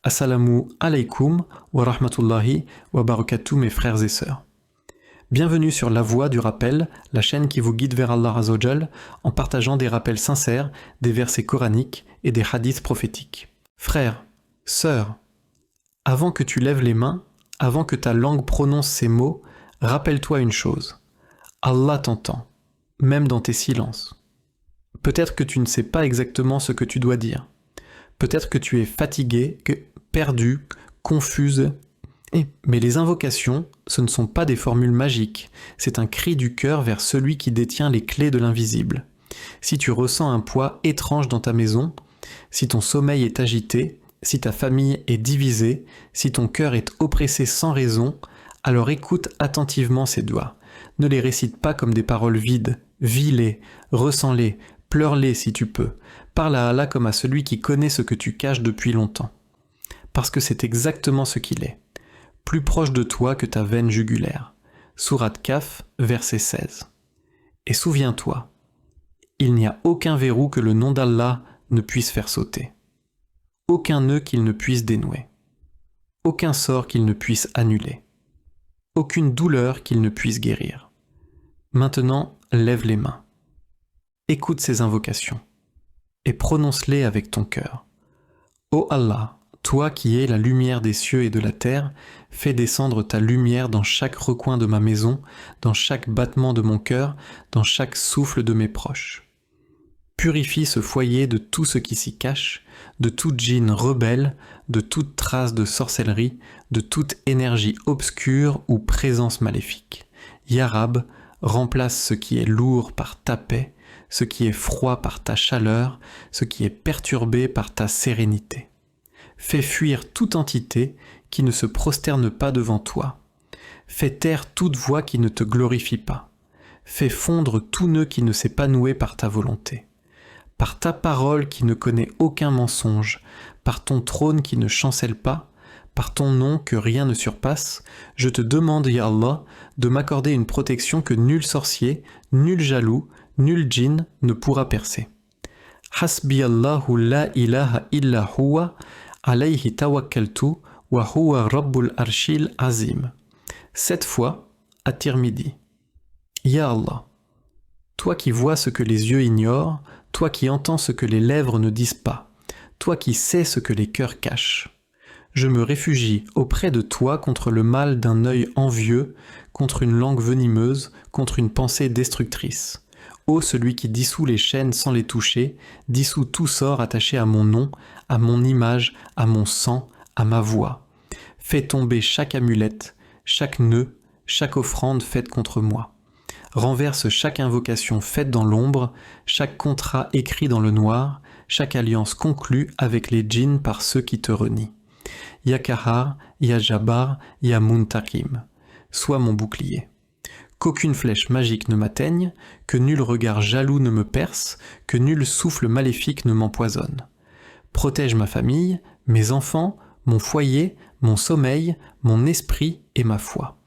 Assalamu alaikum wa rahmatullahi wa barakatuh mes frères et sœurs. Bienvenue sur La Voix du Rappel, la chaîne qui vous guide vers Allah Azzawajal en partageant des rappels sincères, des versets coraniques et des hadiths prophétiques. Frères, sœurs, avant que tu lèves les mains, avant que ta langue prononce ces mots, rappelle-toi une chose. Allah t'entend, même dans tes silences. Peut-être que tu ne sais pas exactement ce que tu dois dire. Peut-être que tu es fatigué, perdu, confuse. Mais les invocations, ce ne sont pas des formules magiques, c'est un cri du cœur vers celui qui détient les clés de l'invisible. Si tu ressens un poids étrange dans ta maison, si ton sommeil est agité, si ta famille est divisée, si ton cœur est oppressé sans raison, alors écoute attentivement ces doigts. Ne les récite pas comme des paroles vides, vis-les, ressens-les, pleure-les si tu peux. Parle à Allah comme à celui qui connaît ce que tu caches depuis longtemps. Parce que c'est exactement ce qu'il est. Plus proche de toi que ta veine jugulaire. Sourate Kaf, verset 16. Et souviens-toi, il n'y a aucun verrou que le nom d'Allah ne puisse faire sauter. Aucun nœud qu'il ne puisse dénouer. Aucun sort qu'il ne puisse annuler. Aucune douleur qu'il ne puisse guérir. Maintenant, lève les mains. Écoute ces invocations et prononce-les avec ton cœur. Ô Allah, toi qui es la lumière des cieux et de la terre, fais descendre ta lumière dans chaque recoin de ma maison, dans chaque battement de mon cœur, dans chaque souffle de mes proches. Purifie ce foyer de tout ce qui s'y cache, de toute djinn rebelle, de toute trace de sorcellerie, de toute énergie obscure ou présence maléfique. Ya Rab, remplace ce qui est lourd par ta paix, ce qui est froid par ta chaleur, ce qui est perturbé par ta sérénité. Fais fuir toute entité qui ne se prosterne pas devant toi. Fais taire toute voix qui ne te glorifie pas. Fais fondre tout nœud qui ne s'est pas noué par ta volonté. Par ta parole qui ne connaît aucun mensonge, par ton trône qui ne chancelle pas, par ton nom que rien ne surpasse, je te demande, ya Allah, de m'accorder une protection que nul sorcier, nul jaloux, nul djinn ne pourra percer. Hasbi Allahu la ilaha illa huwa, alayhi tawakkaltu, wa huwa rabbul arshil azim. 7 fois, à Tirmidhi. Ya Allah, toi qui vois ce que les yeux ignorent, toi qui entends ce que les lèvres ne disent pas, toi qui sais ce que les cœurs cachent. Je me réfugie auprès de toi contre le mal d'un œil envieux, contre une langue venimeuse, contre une pensée destructrice. Ô celui qui dissout les chaînes sans les toucher, dissout tout sort attaché à mon nom, à mon image, à mon sang, à ma voix. Fais tomber chaque amulette, chaque nœud, chaque offrande faite contre moi. Renverse chaque invocation faite dans l'ombre, chaque contrat écrit dans le noir, chaque alliance conclue avec les djinns par ceux qui te renient. Ya Kahar, Ya Jabbar, Ya Muntakim. Sois mon bouclier. Qu'aucune flèche magique ne m'atteigne, que nul regard jaloux ne me perce, que nul souffle maléfique ne m'empoisonne. Protège ma famille, mes enfants, mon foyer, mon sommeil, mon esprit et ma foi.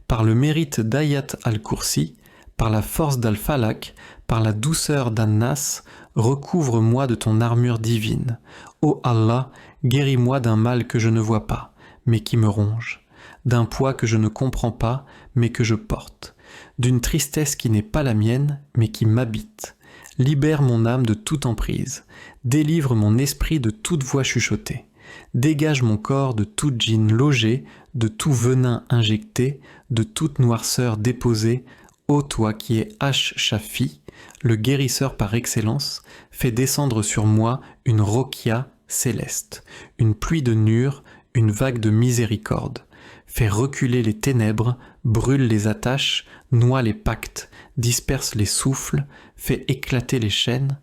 Par le mérite d'Ayat al-Kursi, par la force d'Al-Falak, par la douceur d'An-Nas, recouvre-moi de ton armure divine. Ô Allah, guéris-moi d'un mal que je ne vois pas, mais qui me ronge, d'un poids que je ne comprends pas, mais que je porte, d'une tristesse qui n'est pas la mienne, mais qui m'habite. Libère mon âme de toute emprise, délivre mon esprit de toute voix chuchotée, dégage mon corps de toute djinn logée, de tout venin injecté, de toute noirceur déposée. Ô toi qui es Ash-Shafi, le guérisseur par excellence, fais descendre sur moi une rokia céleste, une pluie de nur, une vague de miséricorde. Fais reculer les ténèbres, brûle les attaches, noie les pactes, disperse les souffles, fais éclater les chaînes,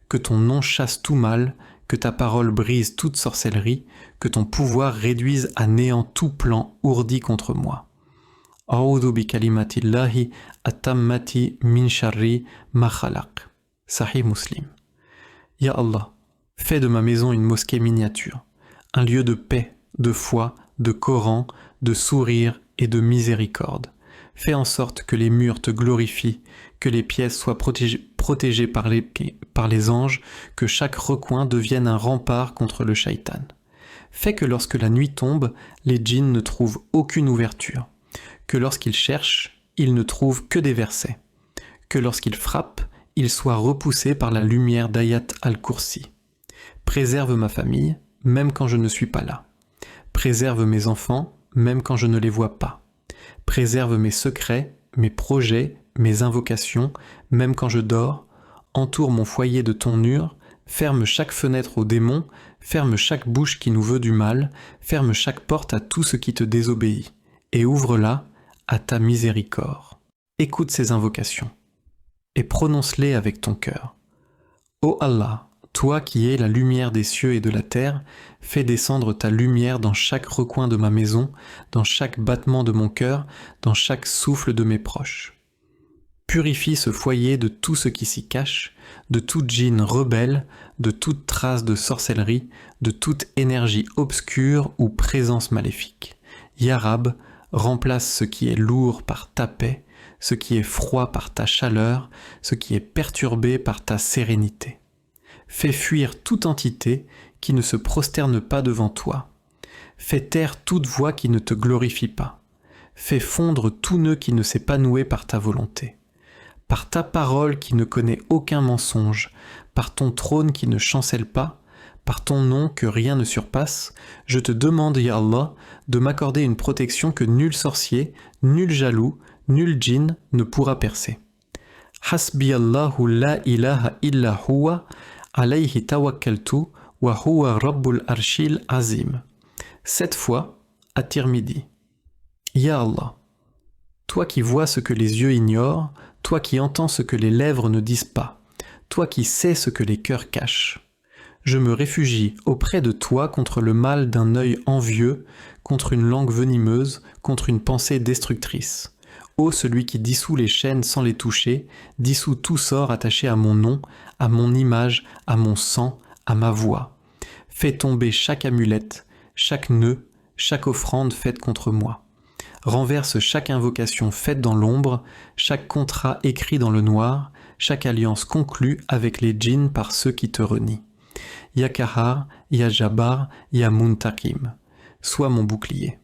que ton nom chasse tout mal, que ta parole brise toute sorcellerie, que ton pouvoir réduise à néant tout plan ourdi contre moi. A'udhu bi kalimatillahi atammati min sharri ma khalaq. Sahih Muslim. Ya Allah, fais de ma maison une mosquée miniature, un lieu de paix, de foi, de Coran, de sourire et de miséricorde. Fais en sorte que les murs te glorifient, que les pièces soient protégées par les anges, que chaque recoin devienne un rempart contre le shaitan. Fais que lorsque la nuit tombe, les djinns ne trouvent aucune ouverture, que lorsqu'ils cherchent, ils ne trouvent que des versets, que lorsqu'ils frappent, ils soient repoussés par la lumière d'Ayat al-Kursi. Préserve ma famille, même quand je ne suis pas là. Préserve mes enfants, même quand je ne les vois pas. Préserve mes secrets, mes projets, mes invocations, même quand je dors. Entoure mon foyer de ton nur, ferme chaque fenêtre aux démons, ferme chaque bouche qui nous veut du mal, ferme chaque porte à tout ce qui te désobéit, et ouvre-la à ta miséricorde. Écoute ces invocations, et prononce-les avec ton cœur. Ô Allah, toi qui es la lumière des cieux et de la terre, fais descendre ta lumière dans chaque recoin de ma maison, dans chaque battement de mon cœur, dans chaque souffle de mes proches. Purifie ce foyer de tout ce qui s'y cache, de toute djinn rebelle, de toute trace de sorcellerie, de toute énergie obscure ou présence maléfique. Ya Rab, remplace ce qui est lourd par ta paix, ce qui est froid par ta chaleur, ce qui est perturbé par ta sérénité. Fais fuir toute entité qui ne se prosterne pas devant toi. Fais taire toute voix qui ne te glorifie pas. Fais fondre tout nœud qui ne s'est pas noué par ta volonté. Par ta parole qui ne connaît aucun mensonge, par ton trône qui ne chancelle pas, par ton nom que rien ne surpasse, je te demande, ya Allah, de m'accorder une protection que nul sorcier, nul jaloux, nul djinn ne pourra percer. Hasbi Allahu la ilaha illa huwa, alayhi tawakkaltu, wa huwa rabbul arshil azim. 7 fois, à Tirmidhi. Ya Allah, toi qui vois ce que les yeux ignorent, toi qui entends ce que les lèvres ne disent pas, toi qui sais ce que les cœurs cachent. Je me réfugie auprès de toi contre le mal d'un œil envieux, contre une langue venimeuse, contre une pensée destructrice. Ô celui qui dissout les chaînes sans les toucher, dissout tout sort attaché à mon nom, à mon image, à mon sang, à ma voix. Fais tomber chaque amulette, chaque nœud, chaque offrande faite contre moi. Renverse chaque invocation faite dans l'ombre, chaque contrat écrit dans le noir, chaque alliance conclue avec les djinns par ceux qui te renient. Ya Kahar, Ya Jabbar, Ya Muntakim, sois mon bouclier.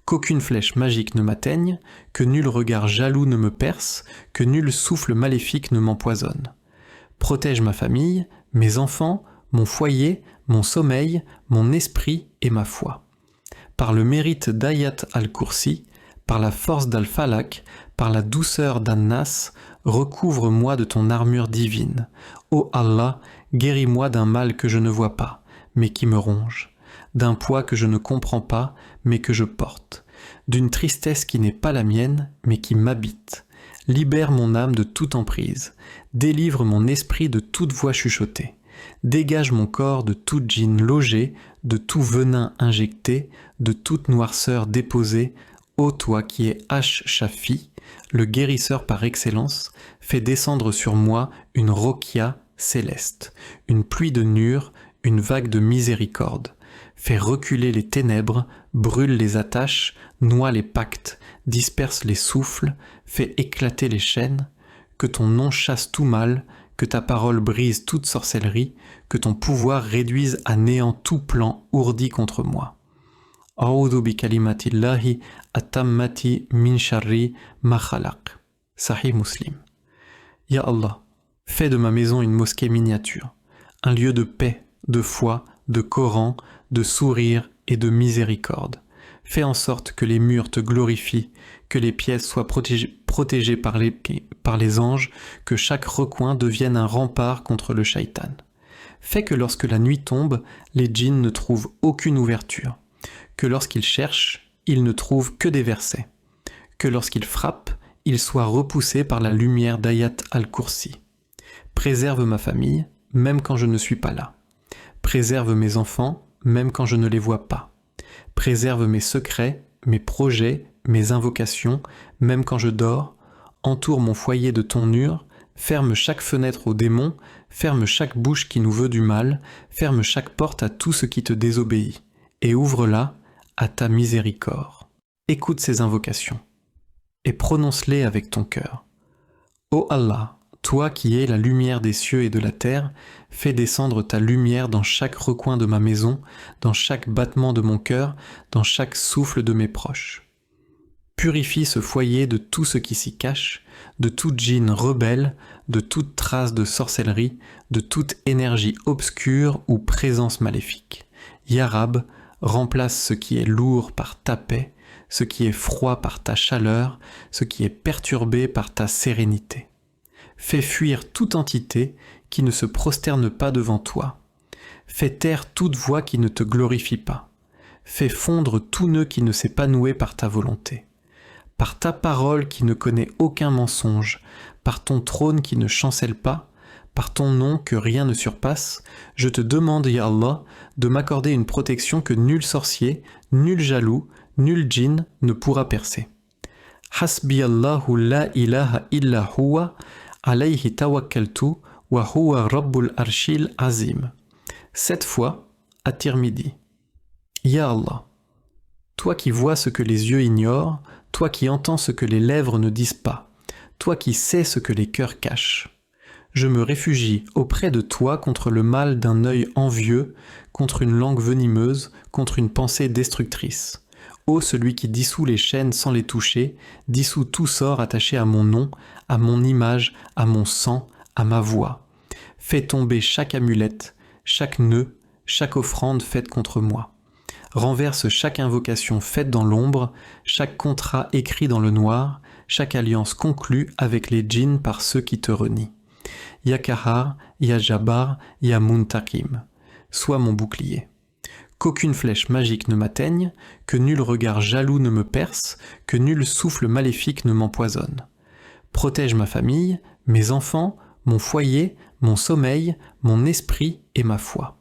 Qu'aucune flèche magique ne m'atteigne, que nul regard jaloux ne me perce, que nul souffle maléfique ne m'empoisonne. Protège ma famille, mes enfants, mon foyer, mon sommeil, mon esprit et ma foi. Par le mérite d'Ayat al-Kursi, par la force d'Al-Falak, par la douceur d'An-Nas, recouvre-moi de ton armure divine. Ô Allah, guéris-moi d'un mal que je ne vois pas, mais qui me ronge, d'un poids que je ne comprends pas, mais que je porte, d'une tristesse qui n'est pas la mienne, mais qui m'habite. Libère mon âme de toute emprise, délivre mon esprit de toute voix chuchotée, dégage mon corps de toute djinn logée, de tout venin injecté, de toute noirceur déposée. Ô toi qui es Ash-Shafi, le guérisseur par excellence, fais descendre sur moi une rokia céleste, une pluie de nur, une vague de miséricorde. Fais reculer les ténèbres, brûle les attaches, noie les pactes, disperse les souffles, fais éclater les chaînes, que ton nom chasse tout mal, que ta parole brise toute sorcellerie, que ton pouvoir réduise à néant tout plan ourdi contre moi. A'udhu bi kalimatillahi at-tammati min sharri ma khalaq. Sahih Muslim. Ya Allah, fais de ma maison une mosquée miniature, un lieu de paix, de foi, de Coran, de sourire et de miséricorde. Fais en sorte que les murs te glorifient, que les pièces soient protégées par les anges, que chaque recoin devienne un rempart contre le shaitan. Fais que lorsque la nuit tombe, les djinns ne trouvent aucune ouverture, que lorsqu'ils cherchent, ils ne trouvent que des versets, que lorsqu'ils frappent, ils soient repoussés par la lumière d'Ayat al-Kursi. Préserve ma famille, même quand je ne suis pas là. Préserve mes enfants, même quand je ne les vois pas. Préserve mes secrets, mes projets, mes invocations, même quand je dors. Entoure mon foyer de ton nur, ferme chaque fenêtre aux démons, ferme chaque bouche qui nous veut du mal, ferme chaque porte à tout ce qui te désobéit, et ouvre-la à ta miséricorde. Écoute ces invocations, et prononce-les avec ton cœur. Ô Allah, toi qui es la lumière des cieux et de la terre, fais descendre ta lumière dans chaque recoin de ma maison, dans chaque battement de mon cœur, dans chaque souffle de mes proches. Purifie ce foyer de tout ce qui s'y cache, de tout djinn rebelle, de toute trace de sorcellerie, de toute énergie obscure ou présence maléfique. Ya Rab, remplace ce qui est lourd par ta paix, ce qui est froid par ta chaleur, ce qui est perturbé par ta sérénité. Fais fuir toute entité qui ne se prosterne pas devant toi. Fais taire toute voix qui ne te glorifie pas. Fais fondre tout nœud qui ne s'est pas noué par ta volonté. Par ta parole qui ne connaît aucun mensonge, par ton trône qui ne chancelle pas, par ton nom que rien ne surpasse, je te demande, ya Allah, de m'accorder une protection que nul sorcier, nul jaloux, nul djinn ne pourra percer. Hasbi Allahu la ilaha illa huwa, alayhi tawakkaltu, wa huwa rabbul arshil azim. 7 fois, à Tirmidhi. Ya Allah, toi qui vois ce que les yeux ignorent, toi qui entends ce que les lèvres ne disent pas, toi qui sais ce que les cœurs cachent. Je me réfugie auprès de toi contre le mal d'un œil envieux, contre une langue venimeuse, contre une pensée destructrice. Ô celui qui dissout les chaînes sans les toucher, dissout tout sort attaché à mon nom, à mon image, à mon sang, à ma voix. Fais tomber chaque amulette, chaque nœud, chaque offrande faite contre moi. Renverse chaque invocation faite dans l'ombre, chaque contrat écrit dans le noir, chaque alliance conclue avec les djinns par ceux qui te renient. Ya Kahar, Ya Jabbar, Ya Muntakim, sois mon bouclier. Qu'aucune flèche magique ne m'atteigne, que nul regard jaloux ne me perce, que nul souffle maléfique ne m'empoisonne. Protège ma famille, mes enfants, mon foyer, mon sommeil, mon esprit et ma foi.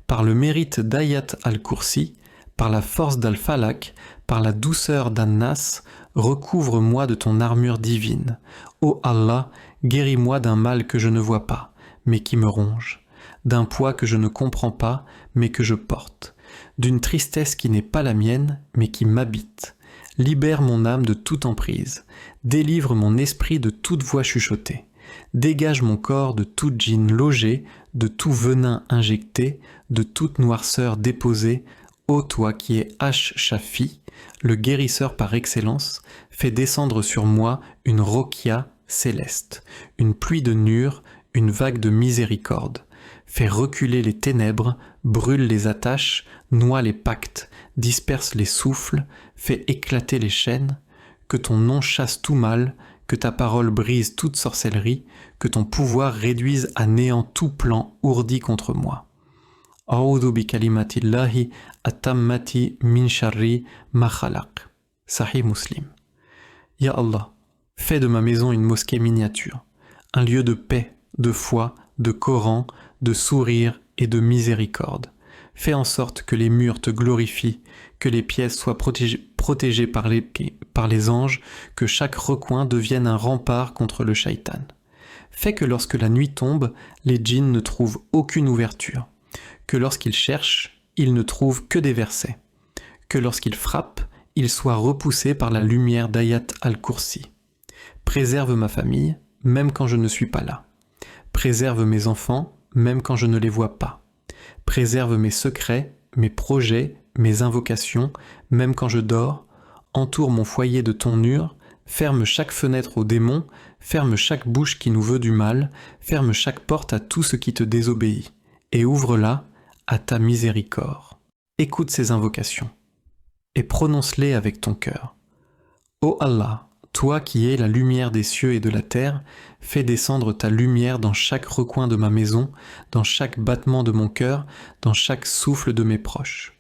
Par le mérite d'Ayat al-Kursi, par la force d'Al-Falak, par la douceur d'An-Nas, recouvre-moi de ton armure divine. Ô Allah, guéris-moi d'un mal que je ne vois pas, mais qui me ronge, d'un poids que je ne comprends pas, mais que je porte, d'une tristesse qui n'est pas la mienne, mais qui m'habite. Libère mon âme de toute emprise, délivre mon esprit de toute voix chuchotée. Dégage mon corps de tout djinn logé, de tout venin injecté, de toute noirceur déposée. Ô toi qui es Ash-Shafi, le guérisseur par excellence, fais descendre sur moi une rokia céleste, une pluie de nur, une vague de miséricorde. Fais reculer les ténèbres, brûle les attaches, noie les pactes, disperse les souffles, fais éclater les chaînes, que ton nom chasse tout mal, que ta parole brise toute sorcellerie, que ton pouvoir réduise à néant tout plan ourdi contre moi. A'udhu bi kalimatillahi atammati min sharri ma khalaq. Sahih Muslim. Ya Allah, fais de ma maison une mosquée miniature, un lieu de paix, de foi, de Coran, de sourire et de miséricorde. Fais en sorte que les murs te glorifient, que les pièces soient protégées par les anges, que chaque recoin devienne un rempart contre le shaitan. Fais que lorsque la nuit tombe, les djinns ne trouvent aucune ouverture, que lorsqu'ils cherchent, ils ne trouvent que des versets, que lorsqu'ils frappent, ils soient repoussés par la lumière d'Ayat al-Kursi. Préserve ma famille, même quand je ne suis pas là. Préserve mes enfants, même quand je ne les vois pas. Préserve mes secrets, mes projets, mes invocations, même quand je dors. Entoure mon foyer de ton nur, ferme chaque fenêtre aux démons, ferme chaque bouche qui nous veut du mal, ferme chaque porte à tout ce qui te désobéit, et ouvre-la à ta miséricorde. Écoute ces invocations, et prononce-les avec ton cœur. Ô Allah, toi qui es la lumière des cieux et de la terre, fais descendre ta lumière dans chaque recoin de ma maison, dans chaque battement de mon cœur, dans chaque souffle de mes proches.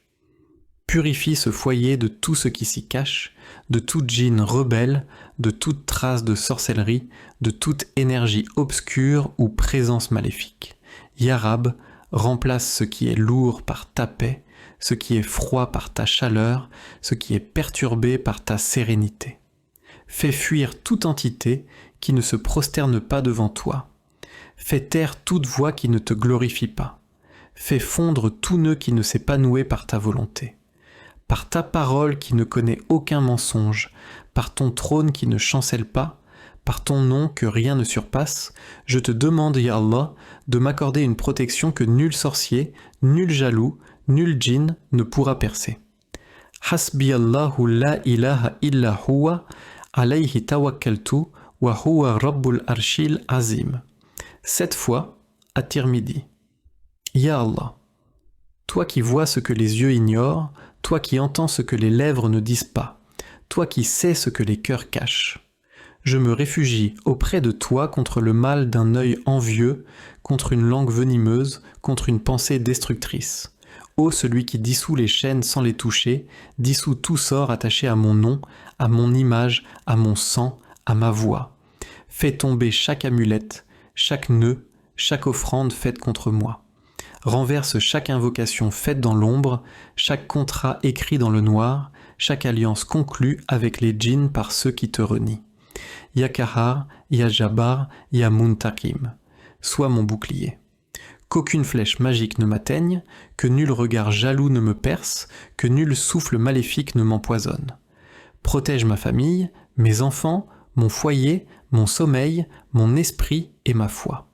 Purifie ce foyer de tout ce qui s'y cache, de tout djinn rebelle, de toute trace de sorcellerie, de toute énergie obscure ou présence maléfique. Ya Rab, remplace ce qui est lourd par ta paix, ce qui est froid par ta chaleur, ce qui est perturbé par ta sérénité. Fais fuir toute entité qui ne se prosterne pas devant toi. Fais taire toute voix qui ne te glorifie pas. Fais fondre tout nœud qui ne s'est pas noué par ta volonté. Par ta parole qui ne connaît aucun mensonge, par ton trône qui ne chancelle pas, par ton nom que rien ne surpasse, je te demande, ya Allah, de m'accorder une protection que nul sorcier, nul jaloux, nul djinn ne pourra percer. Hasbi Allahu la ilaha illa huwa, alayhi tawakkaltu, wa huwa rabbul arshil azim. 7 fois, à Tirmidhi. Ya Allah, toi qui vois ce que les yeux ignorent, toi qui entends ce que les lèvres ne disent pas, toi qui sais ce que les cœurs cachent. Je me réfugie auprès de toi contre le mal d'un œil envieux, contre une langue venimeuse, contre une pensée destructrice. Ô celui qui dissout les chaînes sans les toucher, dissout tout sort attaché à mon nom, à mon image, à mon sang, à ma voix. Fais tomber chaque amulette, chaque nœud, chaque offrande faite contre moi. Renverse chaque invocation faite dans l'ombre, chaque contrat écrit dans le noir, chaque alliance conclue avec les djinns par ceux qui te renient. Ya Kahar, Ya Jabbar, Ya Muntakim, sois mon bouclier. Qu'aucune flèche magique ne m'atteigne, que nul regard jaloux ne me perce, que nul souffle maléfique ne m'empoisonne. Protège ma famille, mes enfants, mon foyer, mon sommeil, mon esprit et ma foi.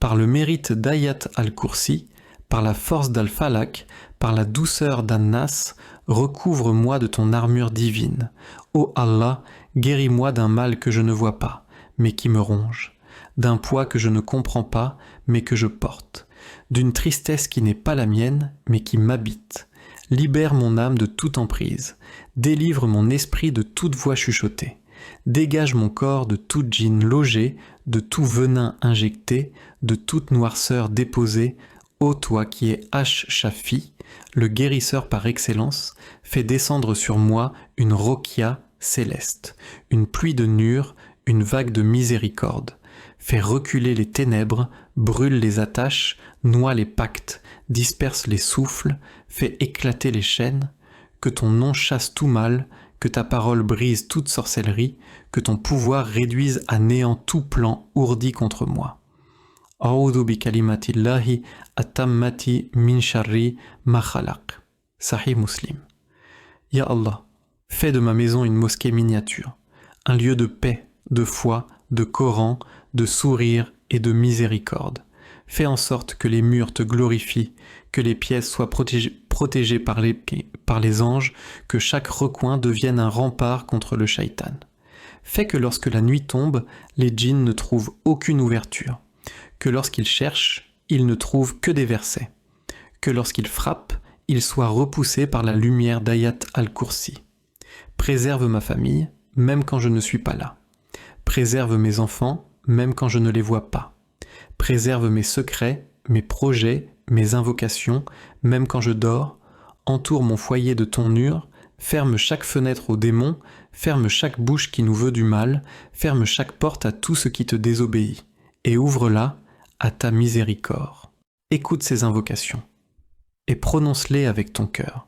Par le mérite d'Ayat al-Kursi, par la force d'Al-Falak, par la douceur d'An-Nas, recouvre-moi de ton armure divine. Ô Allah, guéris-moi d'un mal que je ne vois pas, mais qui me ronge, d'un poids que je ne comprends pas, mais que je porte, d'une tristesse qui n'est pas la mienne, mais qui m'habite. Libère mon âme de toute emprise, délivre mon esprit de toute voix chuchotée, dégage mon corps de tout djinn logé, de tout venin injecté, de toute noirceur déposée. Ô toi qui es Ash-Shafi, le guérisseur par excellence, fais descendre sur moi une rokia céleste, une pluie de nur, une vague de miséricorde. Fais reculer les ténèbres, brûle les attaches, noie les pactes, disperse les souffles, fais éclater les chaînes, que ton nom chasse tout mal, que ta parole brise toute sorcellerie, que ton pouvoir réduise à néant tout plan ourdi contre moi. A'udhu bi kalimatillahi at-tammati min sharri ma khalaq. Sahih Muslim. Ya Allah, fais de ma maison une mosquée miniature, un lieu de paix, de foi, de Coran, de sourire et de miséricorde. Fais en sorte que les murs te glorifient, que les pièces soient protégées par les anges, que chaque recoin devienne un rempart contre le shaitan. Fais que lorsque la nuit tombe, les djinns ne trouvent aucune ouverture, que lorsqu'ils cherchent, ils ne trouvent que des versets, que lorsqu'ils frappent, ils soient repoussés par la lumière d'Ayat al-Kursi. Préserve ma famille, même quand je ne suis pas là. Préserve mes enfants, même quand je ne les vois pas. Préserve mes secrets, mes projets, mes invocations, même quand je dors. Entoure mon foyer de ton nur, ferme chaque fenêtre aux démons, ferme chaque bouche qui nous veut du mal, ferme chaque porte à tout ce qui te désobéit, et ouvre-la à ta miséricorde. Écoute ces invocations, et prononce-les avec ton cœur.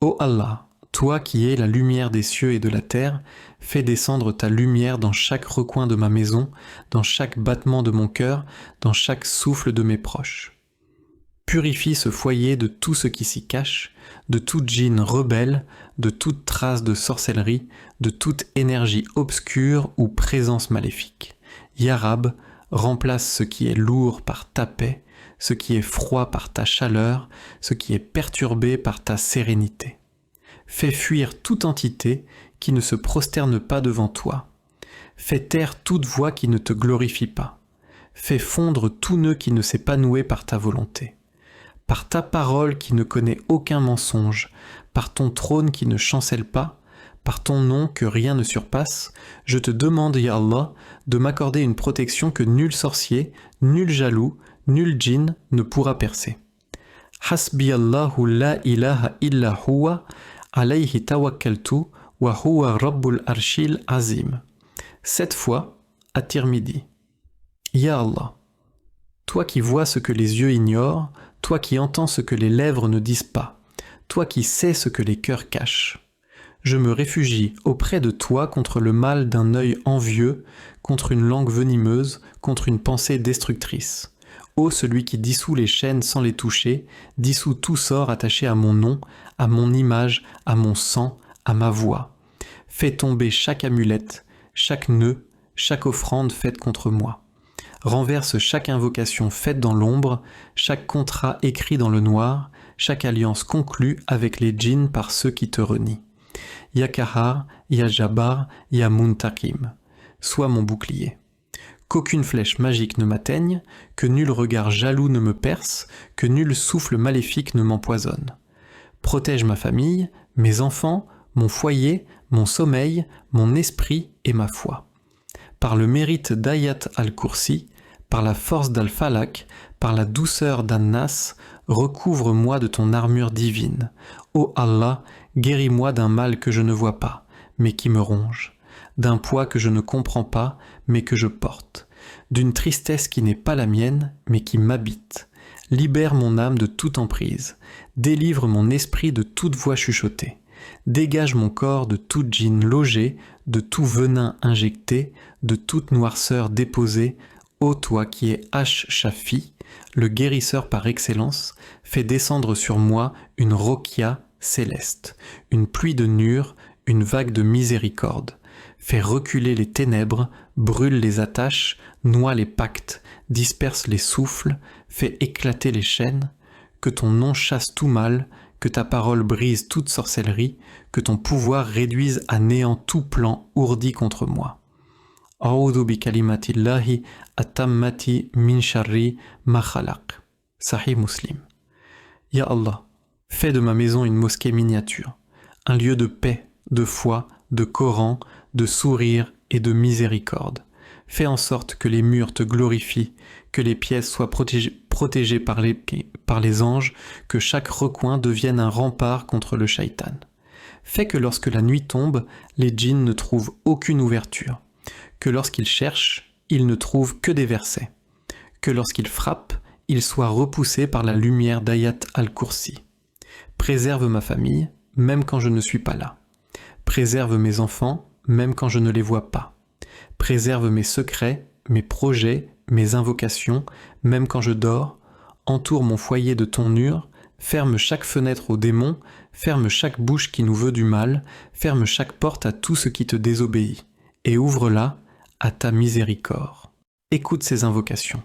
Ô Allah, toi qui es la lumière des cieux et de la terre, fais descendre ta lumière dans chaque recoin de ma maison, dans chaque battement de mon cœur, dans chaque souffle de mes proches. Purifie ce foyer de tout ce qui s'y cache, de tout djinn rebelle, de toute trace de sorcellerie, de toute énergie obscure ou présence maléfique. Ya Rab, remplace ce qui est lourd par ta paix, ce qui est froid par ta chaleur, ce qui est perturbé par ta sérénité. Fais fuir toute entité qui ne se prosterne pas devant toi. Fais taire toute voix qui ne te glorifie pas. Fais fondre tout nœud qui ne s'est pas noué par ta volonté. Par ta parole qui ne connaît aucun mensonge, par ton trône qui ne chancelle pas, par ton nom que rien ne surpasse, je te demande, ya Allah, de m'accorder une protection que nul sorcier, nul jaloux, nul djinn ne pourra percer. Hasbi Allahu la ilaha illa huwa, alayhi tawakkaltu, wa huwa rabbul arshil azim. 7 fois, à Tirmidhi. Ya Allah, toi qui vois ce que les yeux ignorent, toi qui entends ce que les lèvres ne disent pas, toi qui sais ce que les cœurs cachent. Je me réfugie auprès de toi contre le mal d'un œil envieux, contre une langue venimeuse, contre une pensée destructrice. Ô celui qui dissout les chaînes sans les toucher, dissout tout sort attaché à mon nom, à mon image, à mon sang, à ma voix. Fais tomber chaque amulette, chaque nœud, chaque offrande faite contre moi. Renverse chaque invocation faite dans l'ombre, chaque contrat écrit dans le noir, chaque alliance conclue avec les djinns par ceux qui te renient. Ya Kahar, Ya Jabbar, Ya Muntakim, sois mon bouclier. Qu'aucune flèche magique ne m'atteigne, que nul regard jaloux ne me perce, que nul souffle maléfique ne m'empoisonne. Protège ma famille, mes enfants, mon foyer, mon sommeil, mon esprit et ma foi. Par le mérite d'Ayat al-Kursi, par la force d'Al-Falak, par la douceur d'An-Nas, recouvre-moi de ton armure divine. Ô Allah, guéris-moi d'un mal que je ne vois pas, mais qui me ronge, d'un poids que je ne comprends pas, mais que je porte, d'une tristesse qui n'est pas la mienne, mais qui m'habite. Libère mon âme de toute emprise, délivre mon esprit de toute voix chuchotée, dégage mon corps de toute djinn logée, de tout venin injecté, de toute noirceur déposée. Ô toi qui es Ash-Shafi, le guérisseur par excellence, fais descendre sur moi une rokia céleste, une pluie de nur, une vague de miséricorde. Fais reculer les ténèbres, brûle les attaches, noie les pactes, disperse les souffles, fais éclater les chaînes, que ton nom chasse tout mal, que ta parole brise toute sorcellerie, que ton pouvoir réduise à néant tout plan ourdi contre moi. A'udhu bi kalimatillahi at-tammati min sharri ma khalaq. Sahih Muslim. Ya Allah, fais de ma maison une mosquée miniature, un lieu de paix, de foi, de Coran, de sourire et de miséricorde. Fais en sorte que les murs te glorifient, que les pièces soient protégées par les anges, que chaque recoin devienne un rempart contre le shaitan. Fais que lorsque la nuit tombe, les djinns ne trouvent aucune ouverture, que lorsqu'ils cherchent, ils ne trouvent que des versets, que lorsqu'ils frappent, ils soient repoussés par la lumière d'Ayat al-Kursi. Préserve ma famille, même quand je ne suis pas là. Préserve mes enfants, même quand je ne les vois pas. Préserve mes secrets, mes projets, mes invocations, même quand je dors. Entoure mon foyer de ton nur, ferme chaque fenêtre aux démons, ferme chaque bouche qui nous veut du mal, ferme chaque porte à tout ce qui te désobéit, et ouvre-la à ta miséricorde. Écoute ces invocations,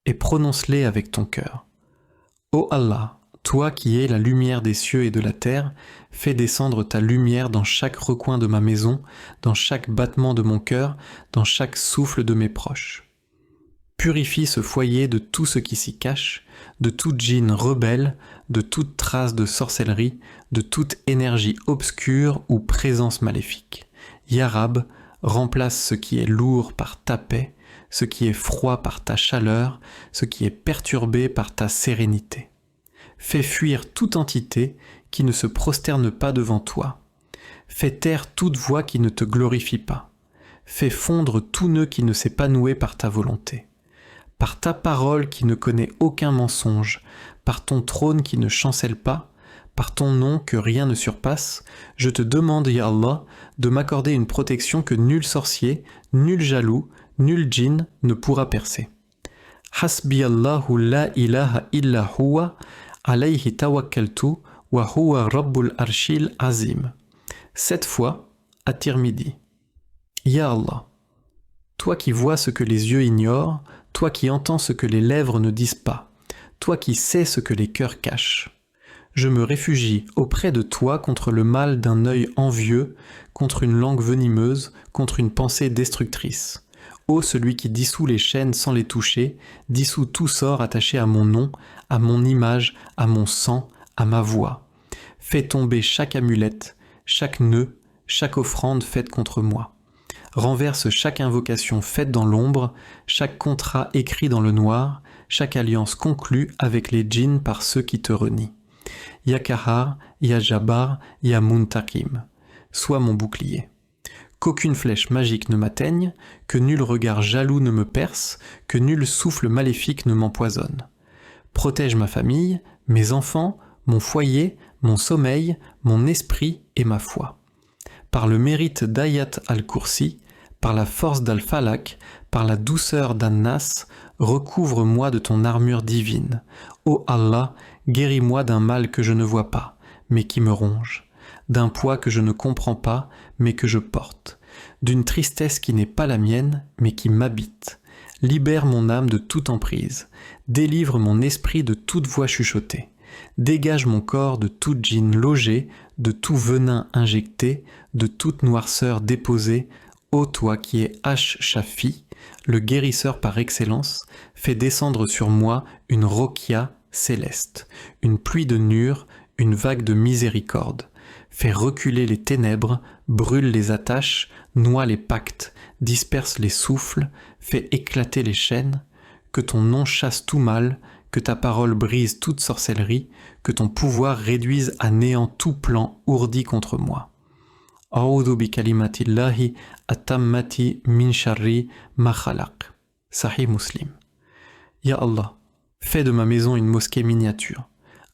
et prononce-les avec ton cœur. Ô Allah, toi qui es la lumière des cieux et de la terre, fais descendre ta lumière dans chaque recoin de ma maison, dans chaque battement de mon cœur, dans chaque souffle de mes proches. Purifie ce foyer de tout ce qui s'y cache, de toute djinn rebelle, de toute trace de sorcellerie, de toute énergie obscure ou présence maléfique. Ya Rab, remplace ce qui est lourd par ta paix, ce qui est froid par ta chaleur, ce qui est perturbé par ta sérénité. Fais fuir toute entité qui ne se prosterne pas devant toi. Fais taire toute voix qui ne te glorifie pas. Fais fondre tout nœud qui ne s'est pas noué par ta volonté. Par ta parole qui ne connaît aucun mensonge, par ton trône qui ne chancelle pas, par ton nom que rien ne surpasse, je te demande, Ya Allah, de m'accorder une protection que nul sorcier, nul jaloux, nul djinn ne pourra percer. Hasbi Allahu la ilaha illa huwa, alayhi tawakkaltu, wa huwa rabbul arshil azim. 7 fois, à Tirmidhi. Ya Allah, toi qui vois ce que les yeux ignorent, toi qui entends ce que les lèvres ne disent pas, toi qui sais ce que les cœurs cachent. Je me réfugie auprès de toi contre le mal d'un œil envieux, contre une langue venimeuse, contre une pensée destructrice. Ô celui qui dissout les chaînes sans les toucher, dissout tout sort attaché à mon nom, à mon image, à mon sang, à ma voix. Fais tomber chaque amulette, chaque nœud, chaque offrande faite contre moi. Renverse chaque invocation faite dans l'ombre, chaque contrat écrit dans le noir, chaque alliance conclue avec les djinns par ceux qui te renient. Ya Kahar, Ya Jabbar, Ya Muntakim, sois mon bouclier. Qu'aucune flèche magique ne m'atteigne, que nul regard jaloux ne me perce, que nul souffle maléfique ne m'empoisonne. Protège ma famille, mes enfants, mon foyer, mon sommeil, mon esprit et ma foi. Par le mérite d'Ayat al-Kursi, par la force d'Al-Falak, par la douceur d'An-Nas, recouvre-moi de ton armure divine. Ô Allah, guéris-moi d'un mal que je ne vois pas, mais qui me ronge, d'un poids que je ne comprends pas, mais que je porte, d'une tristesse qui n'est pas la mienne, mais qui m'habite. Libère mon âme de toute emprise, délivre mon esprit de toute voix chuchotée, dégage mon corps de toute djinn logée, de tout venin injecté, de toute noirceur déposée. Ô toi qui es Ash-Shafi, le guérisseur par excellence, fais descendre sur moi une rokia céleste, une pluie de nur, une vague de miséricorde. Fais reculer les ténèbres, brûle les attaches, noie les pactes, disperse les souffles, fais éclater les chaînes, que ton nom chasse tout mal, que ta parole brise toute sorcellerie, que ton pouvoir réduise à néant tout plan ourdi contre moi. A'udhu bi kalimatillahi atammati min sharri ma khalaq. Sahih Muslim. Ya Allah, fais de ma maison une mosquée miniature,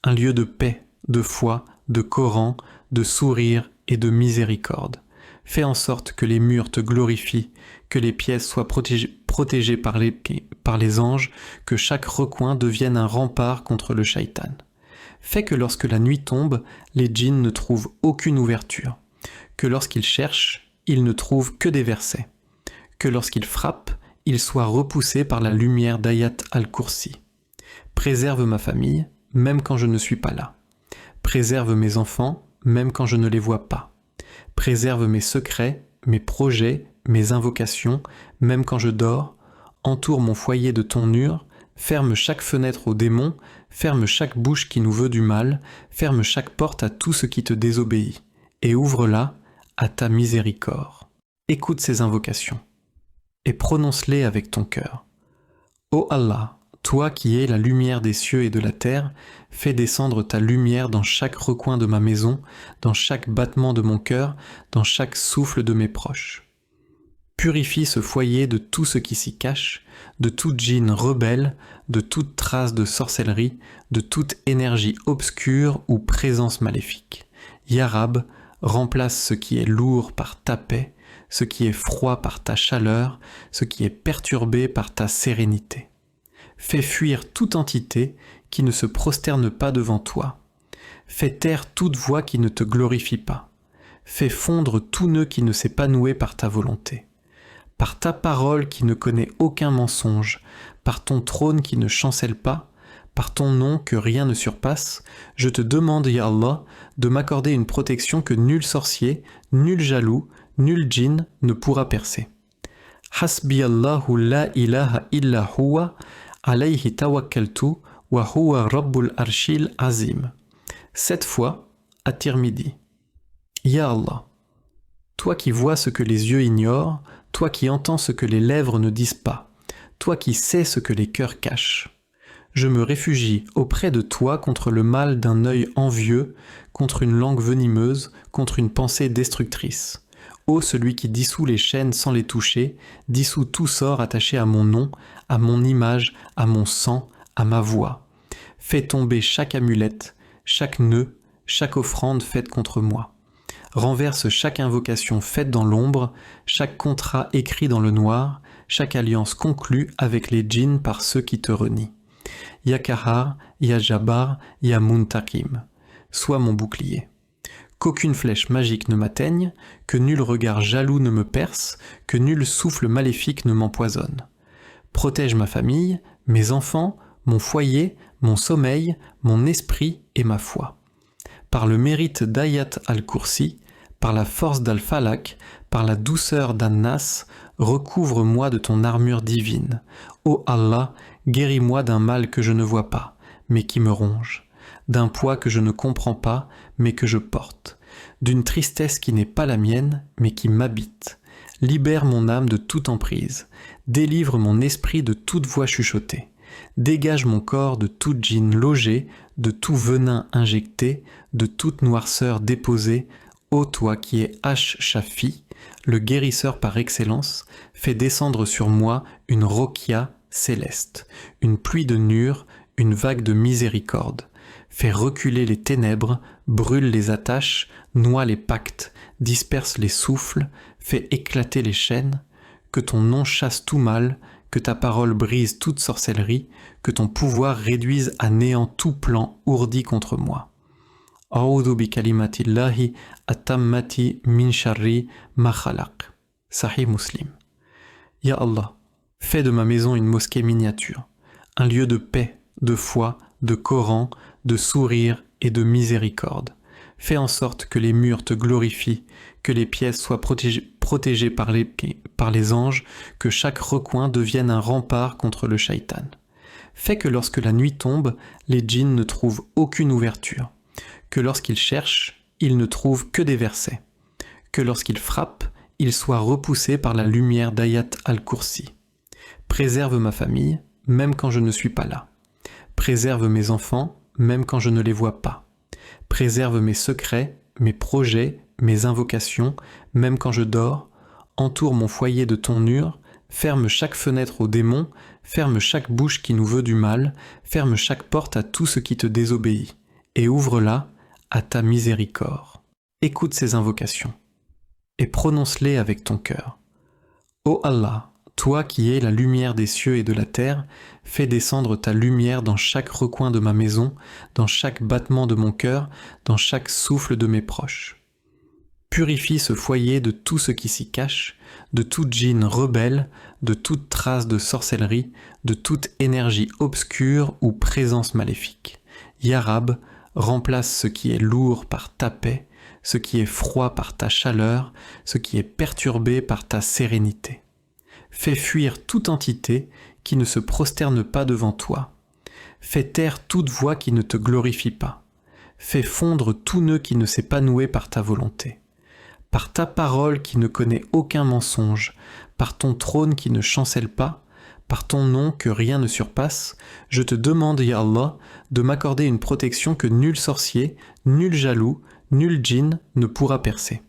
un lieu de paix, de foi, de Coran, de sourire et de miséricorde. Fais en sorte que les murs te glorifient, que les pièces soient protégées par les anges, que chaque recoin devienne un rempart contre le shaitan. Fais que lorsque la nuit tombe, les djinns ne trouvent aucune ouverture, que lorsqu'ils cherchent, ils ne trouvent que des versets, que lorsqu'ils frappent, ils soient repoussés par la lumière d'Ayat al-Kursi. Préserve ma famille, même quand je ne suis pas là. Préserve mes enfants, même quand je ne les vois pas. Préserve mes secrets, mes projets, mes invocations, même quand je dors. Entoure mon foyer de ton nur, ferme chaque fenêtre aux démons, ferme chaque bouche qui nous veut du mal, ferme chaque porte à tout ce qui te désobéit, et ouvre-la à ta miséricorde. Écoute ces invocations, et prononce-les avec ton cœur. Ô Allah, toi qui es la lumière des cieux et de la terre, fais descendre ta lumière dans chaque recoin de ma maison, dans chaque battement de mon cœur, dans chaque souffle de mes proches. Purifie ce foyer de tout ce qui s'y cache, de toute djinn rebelle, de toute trace de sorcellerie, de toute énergie obscure ou présence maléfique. Ya Rab, remplace ce qui est lourd par ta paix, ce qui est froid par ta chaleur, ce qui est perturbé par ta sérénité. Fais fuir toute entité qui ne se prosterne pas devant toi. Fais taire toute voix qui ne te glorifie pas. Fais fondre tout nœud qui ne s'est pas noué par ta volonté. Par ta parole qui ne connaît aucun mensonge, par ton trône qui ne chancelle pas, par ton nom que rien ne surpasse, je te demande, ya Allah, de m'accorder une protection que nul sorcier, nul jaloux, nul djinn ne pourra percer. Hasbi Allahu la ilaha illa huwa, alayhi tawakkaltu, wa huwa rabbul arshil azim. 7 fois à Tirmidhi. Ya Allah, toi qui vois ce que les yeux ignorent, toi qui entends ce que les lèvres ne disent pas, toi qui sais ce que les cœurs cachent. Je me réfugie auprès de toi contre le mal d'un œil envieux, contre une langue venimeuse, contre une pensée destructrice. Ô celui qui dissout les chaînes sans les toucher, dissout tout sort attaché à mon nom, à mon image, à mon sang, à ma voix. Fais tomber chaque amulette, chaque nœud, chaque offrande faite contre moi. Renverse chaque invocation faite dans l'ombre, chaque contrat écrit dans le noir, chaque alliance conclue avec les djinns par ceux qui te renient. Ya Kahar, Ya Jabbar, Ya Muntakim, sois mon bouclier. Qu'aucune flèche magique ne m'atteigne, que nul regard jaloux ne me perce, que nul souffle maléfique ne m'empoisonne. Protège ma famille, mes enfants, mon foyer, mon sommeil, mon esprit et ma foi. Par le mérite d'Ayat al-Kursi, par la force d'Al-Falak, par la douceur d'An-Nas, recouvre-moi de ton armure divine. Ô Allah, guéris-moi d'un mal que je ne vois pas, mais qui me ronge, d'un poids que je ne comprends pas, mais que je porte, d'une tristesse qui n'est pas la mienne, mais qui m'habite. Libère mon âme de toute emprise, délivre mon esprit de toute voix chuchotée, dégage mon corps de toute djinn logée, de tout venin injecté, de toute noirceur déposée. Ô toi qui es Ash-Shafi, le guérisseur par excellence, fais descendre sur moi une rokia céleste, une pluie de nur, une vague de miséricorde. Fais reculer les ténèbres, brûle les attaches, noie les pactes, disperse les souffles, fais éclater les chaînes, que ton nom chasse tout mal, que ta parole brise toute sorcellerie, que ton pouvoir réduise à néant tout plan ourdi contre moi. A'udhu bi kalimatillahi atammati min sharri ma khalaq. Sahih Muslim. Ya Allah, fais de ma maison une mosquée miniature, un lieu de paix, de foi, de Coran, de sourire et de miséricorde. Fais en sorte que les murs te glorifient, que les pièces soient protégées par les anges, que chaque recoin devienne un rempart contre le shaitan. Fais que lorsque la nuit tombe, les djinns ne trouvent aucune ouverture, que lorsqu'ils cherchent, ils ne trouvent que des versets, que lorsqu'ils frappent, ils soient repoussés par la lumière d'Ayat al-Kursi. Préserve ma famille, même quand je ne suis pas là. Préserve mes enfants, même quand je ne les vois pas. Préserve mes secrets, mes projets, mes invocations, même quand je dors. Entoure mon foyer de ton nur, ferme chaque fenêtre aux démons, ferme chaque bouche qui nous veut du mal, ferme chaque porte à tout ce qui te désobéit, et ouvre-la à ta miséricorde. Écoute ces invocations, et prononce-les avec ton cœur. Ô Allah, toi qui es la lumière des cieux et de la terre, fais descendre ta lumière dans chaque recoin de ma maison, dans chaque battement de mon cœur, dans chaque souffle de mes proches. Purifie ce foyer de tout ce qui s'y cache, de toute djinn rebelle, de toute trace de sorcellerie, de toute énergie obscure ou présence maléfique. Ya Rab, remplace ce qui est lourd par ta paix, ce qui est froid par ta chaleur, ce qui est perturbé par ta sérénité. Fais fuir toute entité qui ne se prosterne pas devant toi. Fais taire toute voix qui ne te glorifie pas. Fais fondre tout nœud qui ne s'est pas noué par ta volonté. Par ta parole qui ne connaît aucun mensonge, par ton trône qui ne chancelle pas, par ton nom que rien ne surpasse, je te demande, ya Allah, de m'accorder une protection que nul sorcier, nul jaloux, nul djinn ne pourra percer.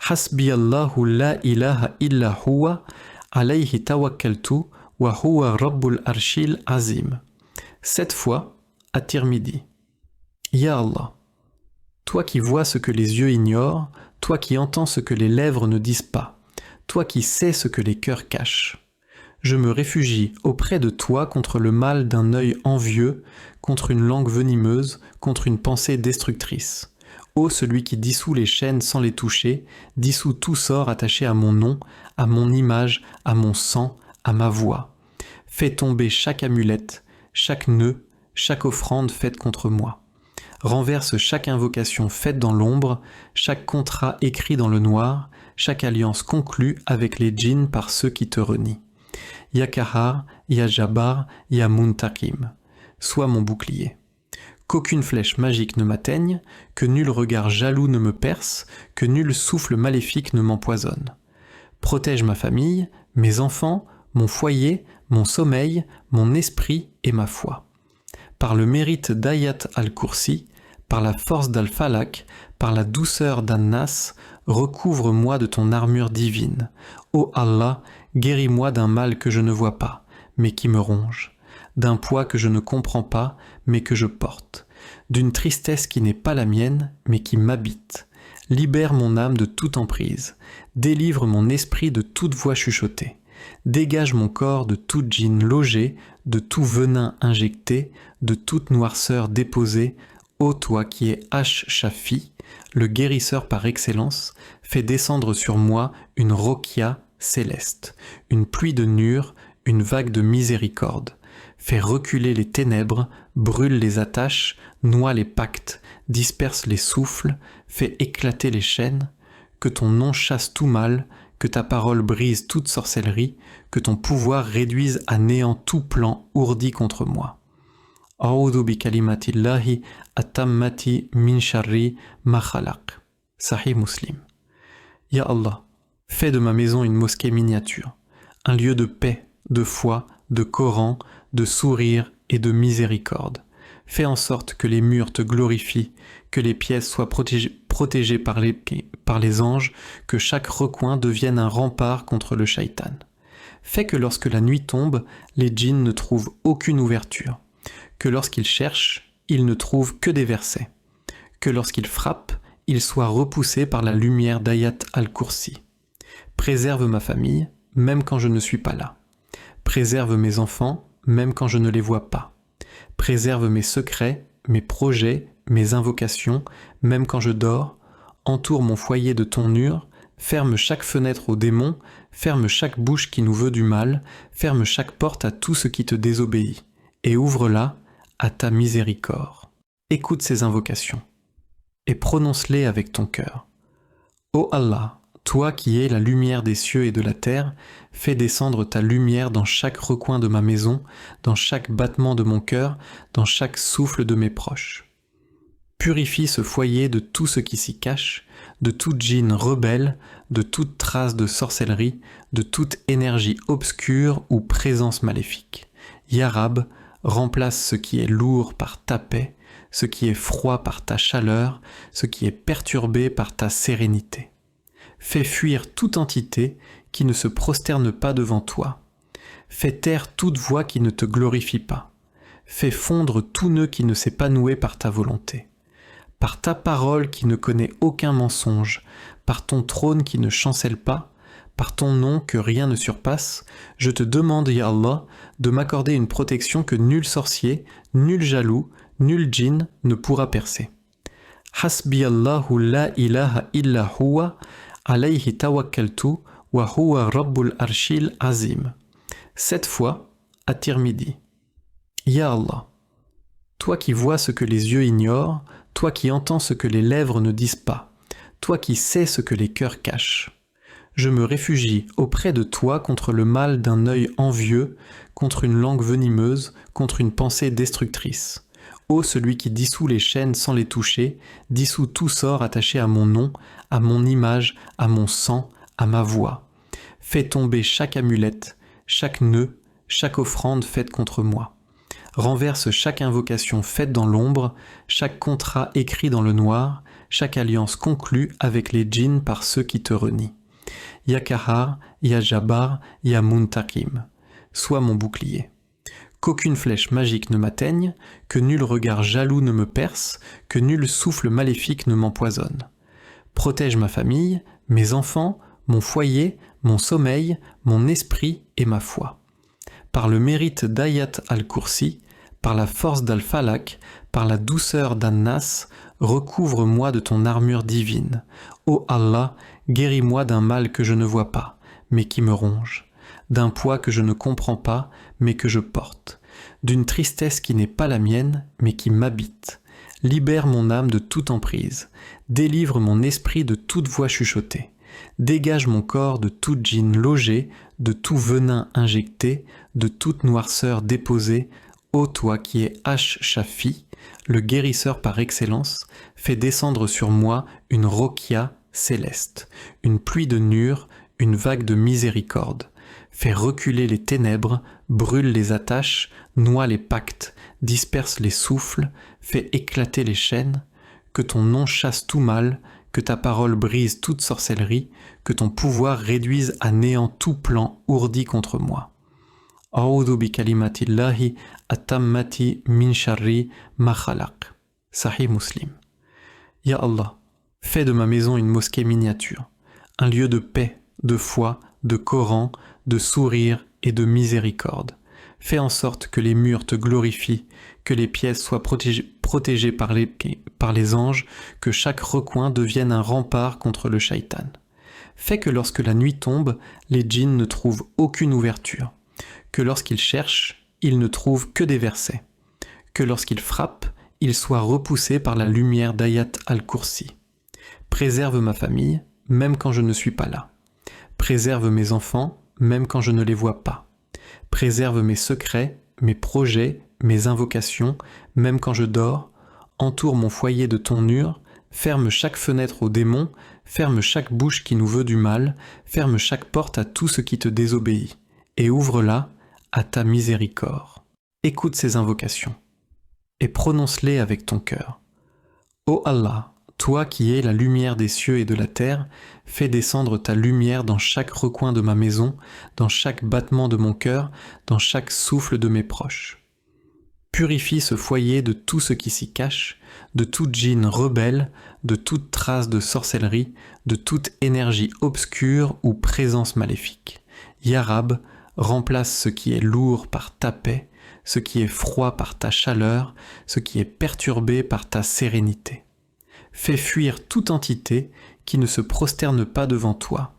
Hasbi Allahu la ilaha illa huwa, alayhi tawakkaltu, wa huwa rabbul arshil azim. 7 fois, à Tirmidhi. Ya Allah, toi qui vois ce que les yeux ignorent, toi qui entends ce que les lèvres ne disent pas, toi qui sais ce que les cœurs cachent. Je me réfugie auprès de toi contre le mal d'un œil envieux, contre une langue venimeuse, contre une pensée destructrice. Ô celui qui dissout les chaînes sans les toucher, dissout tout sort attaché à mon nom, à mon image, à mon sang, à ma voix. Fais tomber chaque amulette, chaque nœud, chaque offrande faite contre moi. Renverse chaque invocation faite dans l'ombre, chaque contrat écrit dans le noir, chaque alliance conclue avec les djinns par ceux qui te renient. Ya Kahar, Ya Jabbar, Ya Muntakim, sois mon bouclier. Qu'aucune flèche magique ne m'atteigne, que nul regard jaloux ne me perce, que nul souffle maléfique ne m'empoisonne. Protège ma famille, mes enfants, mon foyer, mon sommeil, mon esprit et ma foi. Par le mérite d'Ayat al-Kursi, par la force d'Al-Falak, par la douceur d'An-Nas, recouvre-moi de ton armure divine. Ô Allah, guéris-moi d'un mal que je ne vois pas, mais qui me ronge, d'un poids que je ne comprends pas, mais que je porte, d'une tristesse qui n'est pas la mienne, mais qui m'habite. Libère mon âme de toute emprise, délivre mon esprit de toute voix chuchotée, dégage mon corps de toute djinn logée, de tout venin injecté, de toute noirceur déposée. Ô toi qui es Ash-Shafi, le guérisseur par excellence, fais descendre sur moi une rokia céleste, une pluie de nur, une vague de miséricorde. Fais reculer les ténèbres, brûle les attaches, noie les pactes, disperse les souffles, fais éclater les chaînes, que ton nom chasse tout mal, que ta parole brise toute sorcellerie, que ton pouvoir réduise à néant tout plan ourdi contre moi. A'udhu bi kalimatillahi at-tammati min sharri ma khalaq. Sahih Muslim. Ya Allah, fais de ma maison une mosquée miniature, un lieu de paix, de foi, de Coran, de sourire et de miséricorde. Fais en sorte que les murs te glorifient, que les pièces soient protégées par les anges, que chaque recoin devienne un rempart contre le shaitan. Fais que lorsque la nuit tombe, les djinns ne trouvent aucune ouverture, que lorsqu'ils cherchent, ils ne trouvent que des versets, que lorsqu'ils frappent, ils soient repoussés par la lumière d'Ayat al-Kursi. Préserve ma famille, même quand je ne suis pas là. Préserve mes enfants, même quand je ne les vois pas. Préserve mes secrets, mes projets, mes invocations, même quand je dors. Entoure mon foyer de ton nur, ferme chaque fenêtre aux démons, ferme chaque bouche qui nous veut du mal, ferme chaque porte à tout ce qui te désobéit, et ouvre-la à ta miséricorde. Écoute ces invocations, et prononce-les avec ton cœur. Ô Allah, toi qui es la lumière des cieux et de la terre, fais descendre ta lumière dans chaque recoin de ma maison, dans chaque battement de mon cœur, dans chaque souffle de mes proches. Purifie ce foyer de tout ce qui s'y cache, de toute djinn rebelle, de toute trace de sorcellerie, de toute énergie obscure ou présence maléfique. Ya Rab, remplace ce qui est lourd par ta paix, ce qui est froid par ta chaleur, ce qui est perturbé par ta sérénité. Fais fuir toute entité qui ne se prosterne pas devant toi. Fais taire toute voix qui ne te glorifie pas. Fais fondre tout nœud qui ne s'est pas noué par ta volonté. Par ta parole qui ne connaît aucun mensonge, par ton trône qui ne chancelle pas, par ton nom que rien ne surpasse, je te demande, ya Allah, de m'accorder une protection que nul sorcier, nul jaloux, nul djinn ne pourra percer. Hasbi Allahu la ilaha illa huwa, alayhi tawakkaltu, wa huwa rabbul arshil azim. 7 fois, à Tirmidhi. Ya Allah, toi qui vois ce que les yeux ignorent, toi qui entends ce que les lèvres ne disent pas, toi qui sais ce que les cœurs cachent. Je me réfugie auprès de toi contre le mal d'un œil envieux, contre une langue venimeuse, contre une pensée destructrice. Ô celui qui dissout les chaînes sans les toucher, dissout tout sort attaché à mon nom, à mon image, à mon sang, à ma voix. Fais tomber chaque amulette, chaque nœud, chaque offrande faite contre moi. Renverse chaque invocation faite dans l'ombre, chaque contrat écrit dans le noir, chaque alliance conclue avec les djinns par ceux qui te renient. Ya Kahar, Ya Jabbar, Ya Muntakim, sois mon bouclier. Qu'aucune flèche magique ne m'atteigne, que nul regard jaloux ne me perce, que nul souffle maléfique ne m'empoisonne. Protège ma famille, mes enfants, mon foyer, mon sommeil, mon esprit et ma foi. Par le mérite d'Ayat al-Kursi, par la force d'Al-Falak, par la douceur d'An-Nas, recouvre-moi de ton armure divine. Ô Allah, guéris-moi d'un mal que je ne vois pas, mais qui me ronge, d'un poids que je ne comprends pas, mais que je porte, d'une tristesse qui n'est pas la mienne, mais qui m'habite. Libère mon âme de toute emprise, délivre mon esprit de toute voix chuchotée. Dégage mon corps de toute djinn logée, de tout venin injecté, de toute noirceur déposée. Ô toi qui es Ash-Shafi, le guérisseur par excellence, fais descendre sur moi une rokia céleste, une pluie de nur, une vague de miséricorde. Fais reculer les ténèbres, brûle les attaches, noie les pactes, disperse les souffles, fais éclater les chaînes, que ton nom chasse tout mal, que ta parole brise toute sorcellerie, que ton pouvoir réduise à néant tout plan ourdi contre moi. A'udhu bi kalimatillahi atammati min sharri ma khalaq. Sahih Muslim. Ya Allah, fais de ma maison une mosquée miniature, un lieu de paix, de foi, de Coran, de sourire et de miséricorde. Fais en sorte que les murs te glorifient, que les pièces soient protégées par les anges, que chaque recoin devienne un rempart contre le shaitan. Fais que lorsque la nuit tombe, les djinns ne trouvent aucune ouverture, que lorsqu'ils cherchent, ils ne trouvent que des versets, que lorsqu'ils frappent, ils soient repoussés par la lumière d'Ayat al-Kursi. Préserve ma famille, même quand je ne suis pas là. Préserve mes enfants, même quand je ne les vois pas. Préserve mes secrets, mes projets, mes invocations, même quand je dors. Entoure mon foyer de ton nur, ferme chaque fenêtre aux démons, ferme chaque bouche qui nous veut du mal, ferme chaque porte à tout ce qui te désobéit, et ouvre-la à ta miséricorde. Écoute ces invocations, et prononce-les avec ton cœur. Ô Allah, toi qui es la lumière des cieux et de la terre, fais descendre ta lumière dans chaque recoin de ma maison, dans chaque battement de mon cœur, dans chaque souffle de mes proches. Purifie ce foyer de tout ce qui s'y cache, de toute djinn rebelle, de toute trace de sorcellerie, de toute énergie obscure ou présence maléfique. Ya Rab, remplace ce qui est lourd par ta paix, ce qui est froid par ta chaleur, ce qui est perturbé par ta sérénité. Fais fuir toute entité qui ne se prosterne pas devant toi.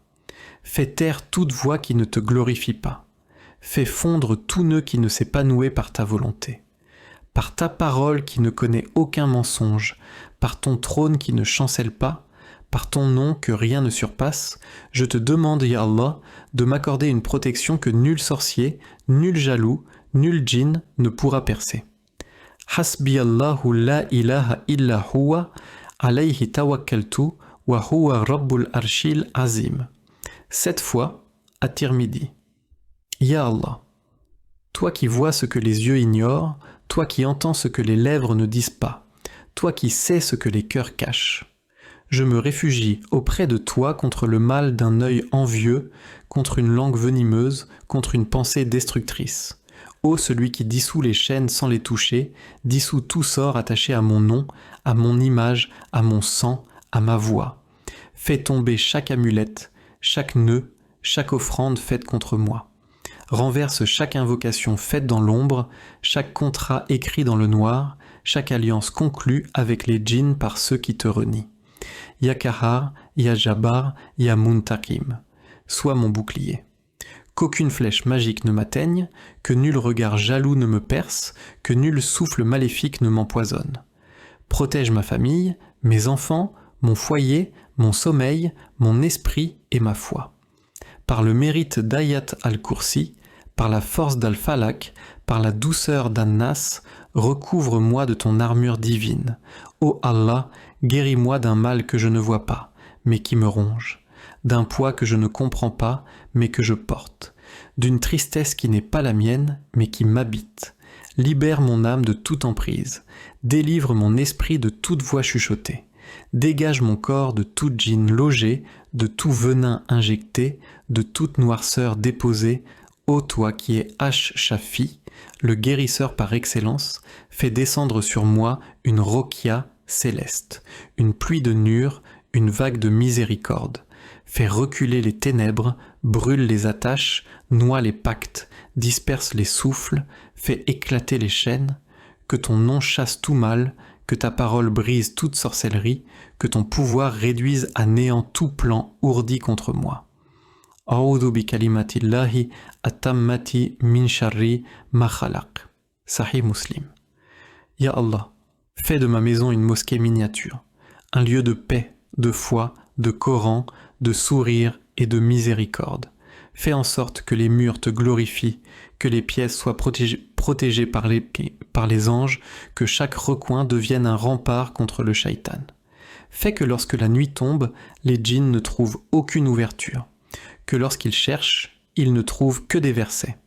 Fais taire toute voix qui ne te glorifie pas. Fais fondre tout nœud qui ne s'est pas noué par ta volonté. Par ta parole qui ne connaît aucun mensonge, par ton trône qui ne chancelle pas, par ton nom que rien ne surpasse, je te demande, ya Allah, de m'accorder une protection que nul sorcier, nul jaloux, nul djinn ne pourra percer. Hasbi Allahu la ilaha illa huwa, alayhi tawakkaltu, wa huwa rabbul arshil azim. 7 fois, à Tirmidhi. Ya Allah, toi qui vois ce que les yeux ignorent, toi qui entends ce que les lèvres ne disent pas, toi qui sais ce que les cœurs cachent. Je me réfugie auprès de toi contre le mal d'un œil envieux, contre une langue venimeuse, contre une pensée destructrice. Ô celui qui dissout les chaînes sans les toucher, dissout tout sort attaché à mon nom, à mon image, à mon sang, à ma voix. Fais tomber chaque amulette, chaque nœud, chaque offrande faite contre moi. Renverse chaque invocation faite dans l'ombre, chaque contrat écrit dans le noir, chaque alliance conclue avec les djinns par ceux qui te renient. Ya Kahar, Ya Jabbar, Ya Muntakim, sois mon bouclier. Qu'aucune flèche magique ne m'atteigne, que nul regard jaloux ne me perce, que nul souffle maléfique ne m'empoisonne. Protège ma famille, mes enfants, mon foyer, mon sommeil, mon esprit et ma foi. Par le mérite d'Ayat al-Kursi, par la force d'Al-Falak, par la douceur d'An-Nas, recouvre-moi de ton armure divine. Ô Allah, guéris-moi d'un mal que je ne vois pas, mais qui me ronge, d'un poids que je ne comprends pas, mais que je porte, d'une tristesse qui n'est pas la mienne, mais qui m'habite. Libère mon âme de toute emprise, délivre mon esprit de toute voix chuchotée, dégage mon corps de toute djinn logée, de tout venin injecté, de toute noirceur déposée. Ô toi qui es Ash-Shafi, le guérisseur par excellence, fais descendre sur moi une rokia céleste, une pluie de nur, une vague de miséricorde. Fais reculer les ténèbres, brûle les attaches, noie les pactes, disperse les souffles, fais éclater les chaînes, que ton nom chasse tout mal, que ta parole brise toute sorcellerie, que ton pouvoir réduise à néant tout plan ourdi contre moi. A'udhu bi kalimatillahi atammati min sharri ma khalaq. Sahih Muslim. Ya Allah, fais de ma maison une mosquée miniature, un lieu de paix, de foi, de Coran, de sourire et de miséricorde. Fais en sorte que les murs te glorifient, que les pièces soient protégées par les anges, que chaque recoin devienne un rempart contre le shaitan. Fais que lorsque la nuit tombe, les djinns ne trouvent aucune ouverture, que lorsqu'ils cherchent, ils ne trouvent que des versets,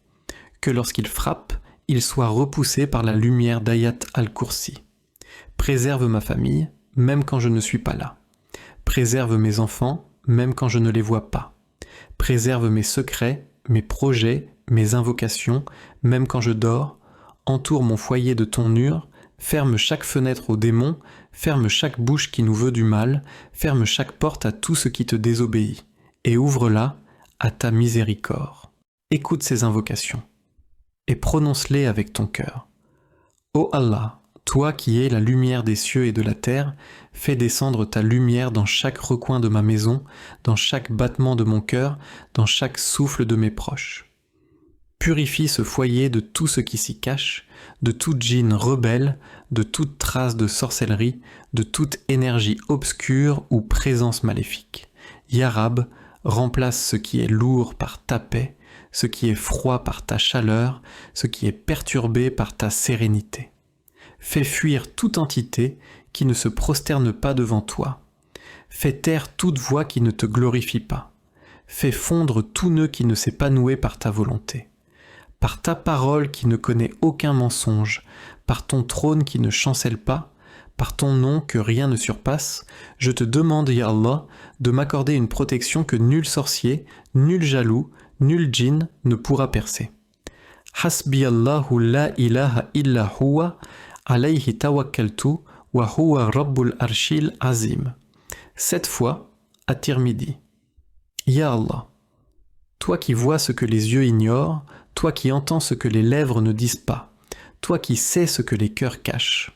que lorsqu'ils frappent, ils soient repoussés par la lumière d'Ayat al-Kursi. Préserve ma famille, même quand je ne suis pas là. Préserve mes enfants, même quand je ne les vois pas. Préserve mes secrets, mes projets, mes invocations, même quand je dors. Entoure mon foyer de ton nur, ferme chaque fenêtre aux démons, ferme chaque bouche qui nous veut du mal, ferme chaque porte à tout ce qui te désobéit, et ouvre-la à ta miséricorde. Écoute ces invocations, et prononce-les avec ton cœur. Ô Allah, toi qui es la lumière des cieux et de la terre, fais descendre ta lumière dans chaque recoin de ma maison, dans chaque battement de mon cœur, dans chaque souffle de mes proches. Purifie ce foyer de tout ce qui s'y cache, de toute djinn rebelle, de toute trace de sorcellerie, de toute énergie obscure ou présence maléfique. Ya Rab, remplace ce qui est lourd par ta paix, ce qui est froid par ta chaleur, ce qui est perturbé par ta sérénité. Fais fuir toute entité qui ne se prosterne pas devant toi. Fais taire toute voix qui ne te glorifie pas. Fais fondre tout nœud qui ne s'est pas noué par ta volonté. Par ta parole qui ne connaît aucun mensonge, par ton trône qui ne chancelle pas, par ton nom que rien ne surpasse, je te demande, ya Allah, de m'accorder une protection que nul sorcier, nul jaloux, nul djinn ne pourra percer. Hasbi Allahu la ilaha illa huwa, alayhi tawakkaltu, wa huwa rabbul arshil azim. 7 fois, à Tirmidhi. Ya Allah, toi qui vois ce que les yeux ignorent, toi qui entends ce que les lèvres ne disent pas, toi qui sais ce que les cœurs cachent.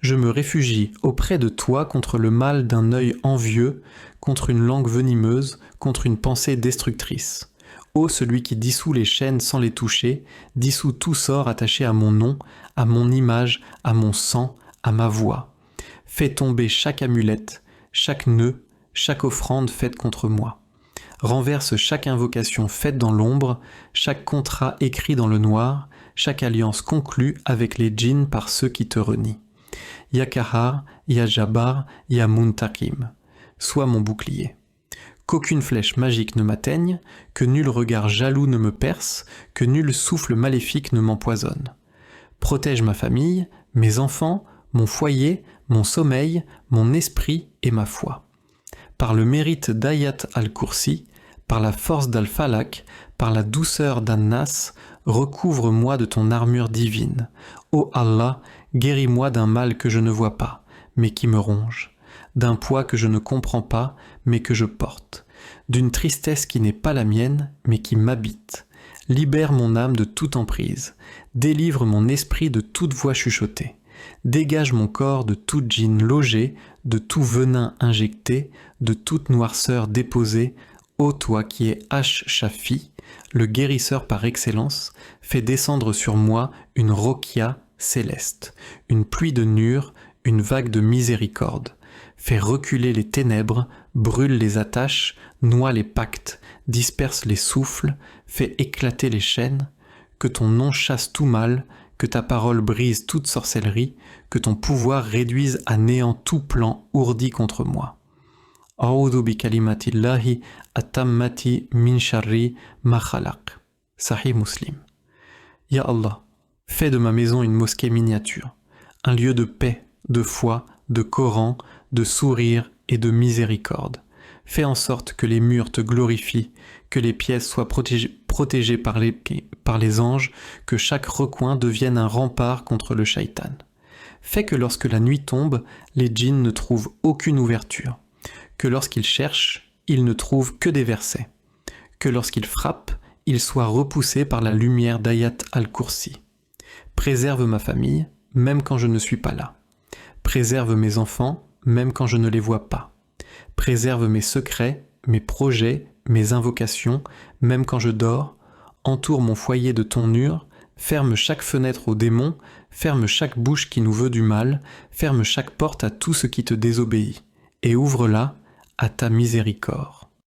Je me réfugie auprès de toi contre le mal d'un œil envieux, contre une langue venimeuse, contre une pensée destructrice. Ô celui qui dissout les chaînes sans les toucher, dissout tout sort attaché à mon nom, à mon image, à mon sang, à ma voix. Fais tomber chaque amulette, chaque nœud, chaque offrande faite contre moi. Renverse chaque invocation faite dans l'ombre, chaque contrat écrit dans le noir, chaque alliance conclue avec les djinns par ceux qui te renient. Ya Kahar, Ya Jabbar, Ya Muntakim. Sois mon bouclier. Qu'aucune flèche magique ne m'atteigne, que nul regard jaloux ne me perce, que nul souffle maléfique ne m'empoisonne. Protège ma famille, mes enfants, mon foyer, mon sommeil, mon esprit et ma foi. Par le mérite d'Ayat al-Kursi, par la force d'Al-Falak, par la douceur d'An-Nas, recouvre-moi de ton armure divine. Ô Allah, guéris-moi d'un mal que je ne vois pas, mais qui me ronge, d'un poids que je ne comprends pas, mais que je porte, d'une tristesse qui n'est pas la mienne, mais qui m'habite. Libère mon âme de toute emprise, délivre mon esprit de toute voix chuchotée, dégage mon corps de toute djinn logée, de tout venin injecté, de toute noirceur déposée. Ô toi qui es Ash-Shafi, le guérisseur par excellence, fais descendre sur moi une rokia céleste, une pluie de nur, une vague de miséricorde. Fais reculer les ténèbres, brûle les attaches, noie les pactes, disperse les souffles, fais éclater les chaînes, que ton nom chasse tout mal, que ta parole brise toute sorcellerie, que ton pouvoir réduise à néant tout plan ourdi contre moi. A'udhu bi kalimatillahi at-tammati min sharri ma khalaq. Sahih Muslim. Ya Allah, fais de ma maison une mosquée miniature, un lieu de paix, de foi, de Coran, de sourire et de miséricorde. Fais en sorte que les murs te glorifient, que les pièces soient protégées par les anges, que chaque recoin devienne un rempart contre le shaitan. Fais que lorsque la nuit tombe, les djinns ne trouvent aucune ouverture, que lorsqu'ils cherchent, ils ne trouvent que des versets, que lorsqu'ils frappent, ils soient repoussés par la lumière d'Ayat al-Kursi. Préserve ma famille, même quand je ne suis pas là. Préserve mes enfants, même quand je ne les vois pas. Préserve mes secrets, mes projets, mes invocations, même quand je dors. Entoure mon foyer de ton nur, ferme chaque fenêtre aux démons, ferme chaque bouche qui nous veut du mal, ferme chaque porte à tout ce qui te désobéit, et ouvre-la à ta miséricorde.